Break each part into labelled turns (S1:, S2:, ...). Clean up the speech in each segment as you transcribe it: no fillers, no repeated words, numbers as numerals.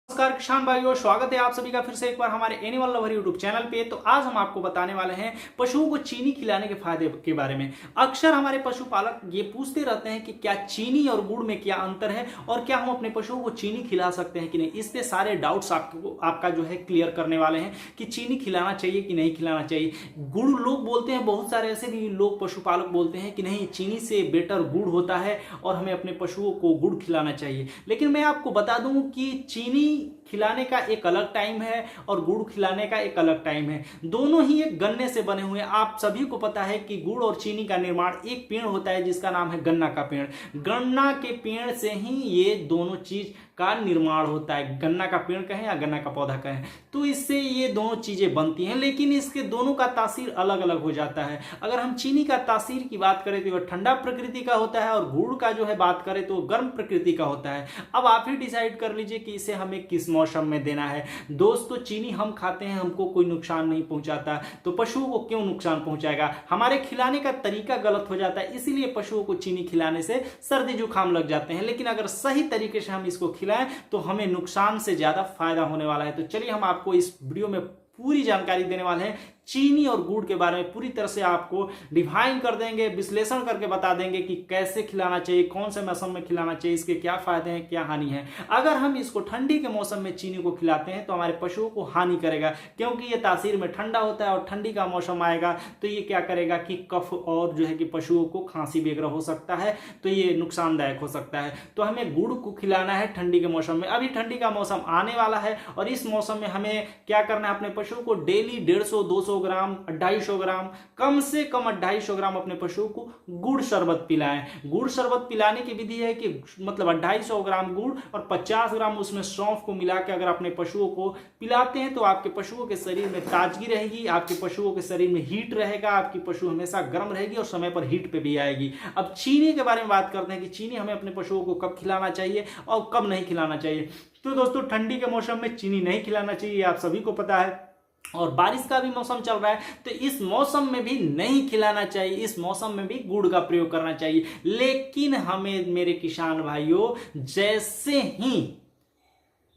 S1: नमस्कार किसान भाइयों, स्वागत है आप सभी का फिर से एक बार हमारे एनिमल लवर यूट्यूब चैनल पे। तो आज हम आपको बताने वाले हैं पशुओं को चीनी खिलाने के फायदे के बारे में। अक्सर हमारे पशुपालक ये पूछते रहते हैं कि क्या चीनी और गुड़ में क्या अंतर है और क्या हम अपने पशुओं को चीनी खिला सकते हैं कि नहीं। इस पे सारे डाउट्स आपका जो है क्लियर करने वाले हैं कि चीनी खिलाना चाहिए कि नहीं खिलाना चाहिए। गुड़ लोग बोलते हैं, बहुत सारे ऐसे भी लोग पशुपालक बोलते हैं कि नहीं, चीनी से बेटर गुड़ होता है और हमें अपने पशुओं को गुड़ खिलाना चाहिए। लेकिन मैं आपको बता दूं कि चीनी खिलाने का एक अलग टाइम है और गुड़ खिलाने का एक अलग टाइम है। दोनों ही एक गन्ने से बने हुए हैं। आप सभी को पता है कि गुड़ और चीनी का निर्माण एक पेड़ होता है जिसका नाम है गन्ना का पेड़। गन्ना के पेड़ से ही ये दोनों चीज का निर्माण होता है। गन्ना का पेड़ कहें या गन्ना का पौधा कहें, तो इससे ये दोनों चीजें बनती हैं। लेकिन इसके दोनों का तासीर अलग अलग हो जाता है। अगर हम चीनी का तासीर की बात करें तो वह ठंडा प्रकृति का होता है और गुड़ का जो है बात करें तो गर्म प्रकृति का होता है। अब आप ही डिसाइड कर लीजिए कि इसे हमें किस मौसम में देना है। दोस्तों, चीनी हम खाते हैं, हमको कोई नुकसान नहीं पहुंचाता, तो पशुओं को क्यों नुकसान पहुंचाएगा। हमारे खिलाने का तरीका गलत हो जाता है, इसीलिए पशुओं को चीनी खिलाने से सर्दी जुकाम लग जाते हैं। लेकिन अगर सही तरीके से हम इसको खिलाएं तो हमें नुकसान से ज्यादा फायदा होने वाला है। तो चलिए हम आपको इस वीडियो में पूरी जानकारी देने वाले हैं। चीनी और गुड़ के बारे में पूरी तरह से आपको डिफाइन कर देंगे, विश्लेषण करके बता देंगे कि कैसे खिलाना चाहिए, कौन से मौसम में खिलाना चाहिए, इसके क्या फायदे हैं, क्या हानि है। अगर हम इसको ठंडी के मौसम में चीनी को खिलाते हैं तो हमारे पशुओं को हानि करेगा, क्योंकि ये तासीर में ठंडा होता है और ठंडी का मौसम आएगा तो ये क्या करेगा कि कफ और जो है कि पशुओं को खांसी वगैरह हो सकता है, तो ये नुकसानदायक हो सकता है। तो हमें गुड़ को खिलाना है ठंडी के मौसम में। अभी ठंडी का मौसम आने वाला है और इस मौसम में हमें क्या करना है, अपने पशुओं को डेली 150-200 ग्राम, 250 ग्राम, कम से कम 250 ग्राम अपने पशुओं को गुड़ शरबत पिलाएं। गुड़ शरबत पिलाने की विधि है कि मतलब 250 ग्राम गुड़ और 50 ग्राम उसमें सौंफ को मिला के अगर अपने पशुओं को पिलाते हैं तो आपके पशुओं के शरीर में ताजगी रहेगी, आपके पशुओं के शरीर में हीट रहेगा, आपकी पशु हमेशा गर्म रहेगी और समय पर हीट पे भी आएगी। अब चीनी के बारे में बात करते हैं कि चीनी हमें अपने पशुओं को कब खिलाना चाहिए और कब नहीं खिलाना चाहिए। तो दोस्तों, ठंडी के मौसम में चीनी नहीं खिलाना चाहिए, आप सभी को पता है। और बारिश का भी मौसम चल रहा है तो इस मौसम में भी नहीं खिलाना चाहिए, इस मौसम में भी गुड़ का प्रयोग करना चाहिए। लेकिन हमें, मेरे किसान भाइयों,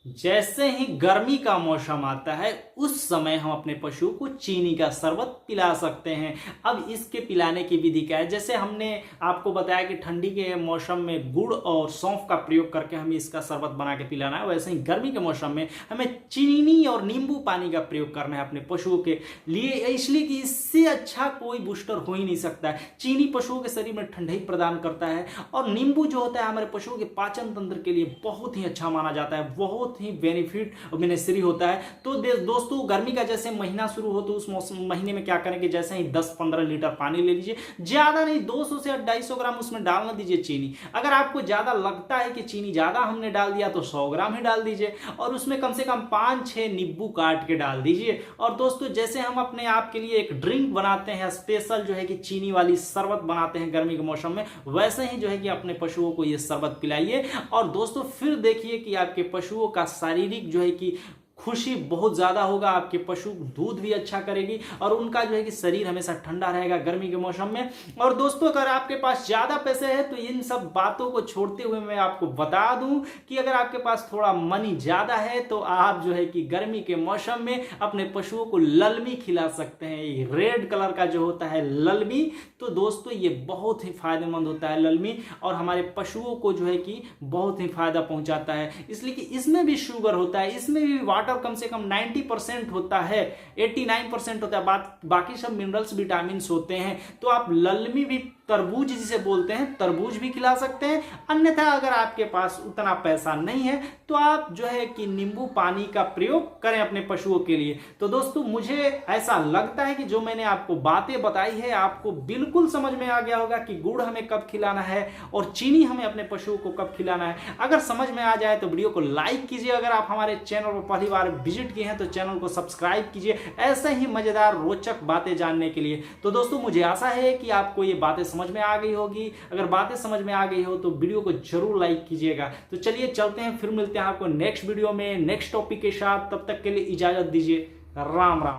S1: जैसे ही गर्मी का मौसम आता है उस समय हम अपने पशु को चीनी का शरबत पिला सकते हैं। अब इसके पिलाने की विधि क्या है, जैसे हमने आपको बताया कि ठंडी के मौसम में गुड़ और सौंफ का प्रयोग करके हमें इसका शरबत बना के पिलाना है, वैसे ही गर्मी के मौसम में हमें चीनी और नींबू पानी का प्रयोग करना है अपने पशुओं के लिए, इसलिए कि इससे अच्छा कोई बूस्टर हो ही नहीं सकता है। चीनी पशुओं के शरीर में ठंडाई प्रदान करता है और नींबू जो होता है हमारे पशुओं के पाचन तंत्र के लिए बहुत ही अच्छा माना जाता है, बहुत ही बेनिफिट और बेनिफिशियरी होता है। तो दोस्तों, गर्मी का जैसे महीना शुरू हो तो उस मौसम महीने में क्या करेंगे, जैसे ही 10-15 लीटर पानी ले लीजिए, ज्यादा नहीं, 200 से 250 ग्राम उसमें डालना दीजिए चीनी। अगर आपको ज्यादा लगता है कि चीनी ज्यादा हमने डाल दिया तो 100 ग्राम ही डाल दीजिए और उसमें कम से कम 5-6 नींबू काट के डाल दीजिए। और दोस्तों, जैसे हम अपने आप के लिए एक ड्रिंक बनाते हैं स्पेशल, जो है कि चीनी वाली शरबत बनाते हैं गर्मी के मौसम में, वैसे ही जो है कि अपने पशुओं को ये शरबत पिलाइए। और दोस्तों, फिर देखिए कि आपके पशुओं का शारीरिक जो है कि खुशी बहुत ज्यादा होगा, आपके पशु दूध भी अच्छा करेगी और उनका जो है कि शरीर हमेशा ठंडा रहेगा गर्मी के मौसम में। और दोस्तों, अगर आपके पास ज्यादा पैसे हैं तो इन सब बातों को छोड़ते हुए मैं आपको बता दूं कि अगर आपके पास थोड़ा मनी ज्यादा है तो आप जो है कि गर्मी के मौसम में अपने पशुओं को ललमी खिला सकते हैं। रेड कलर का जो होता है ललमी, तो दोस्तों ये बहुत ही फायदेमंद होता है ललमी, और हमारे पशुओं को जो है कि बहुत ही फायदा पहुंचाता है, इसलिए कि इसमें भी शुगर होता है, इसमें भी वाटर कम से कम 90% होता है, 89% होता है, बाकी सब मिनरल्स विटामिन होते हैं। तो आप ललमी भी, तरबूज जिसे बोलते हैं, तरबूज भी खिला सकते हैं। अन्यथा अगर आपके पास उतना पैसा नहीं है तो आप जो है कि नींबू पानी का प्रयोग करें अपने पशुओं के लिए। तो दोस्तों, मुझे ऐसा लगता है कि जो मैंने आपको बातें बताई है आपको बिल्कुल समझ में आ गया होगा कि गुड़ हमें कब खिलाना है और चीनी हमें अपने पशुओं को कब खिलाना है। अगर समझ में आ जाए तो वीडियो को लाइक कीजिए। अगर आप हमारे चैनल पर पहली बार विजिट किए हैं तो चैनल को सब्सक्राइब कीजिए ऐसे ही मजेदार रोचक बातें जानने के लिए। तो दोस्तों, मुझे आशा है कि आपको ये बातें समझ में आ गई होगी। अगर बातें समझ में आ गई हो तो वीडियो को जरूर लाइक कीजिएगा। तो चलिए चलते हैं, फिर मिलते हैं आपको नेक्स्ट वीडियो में नेक्स्ट टॉपिक के साथ। तब तक के लिए इजाजत दीजिए। राम राम।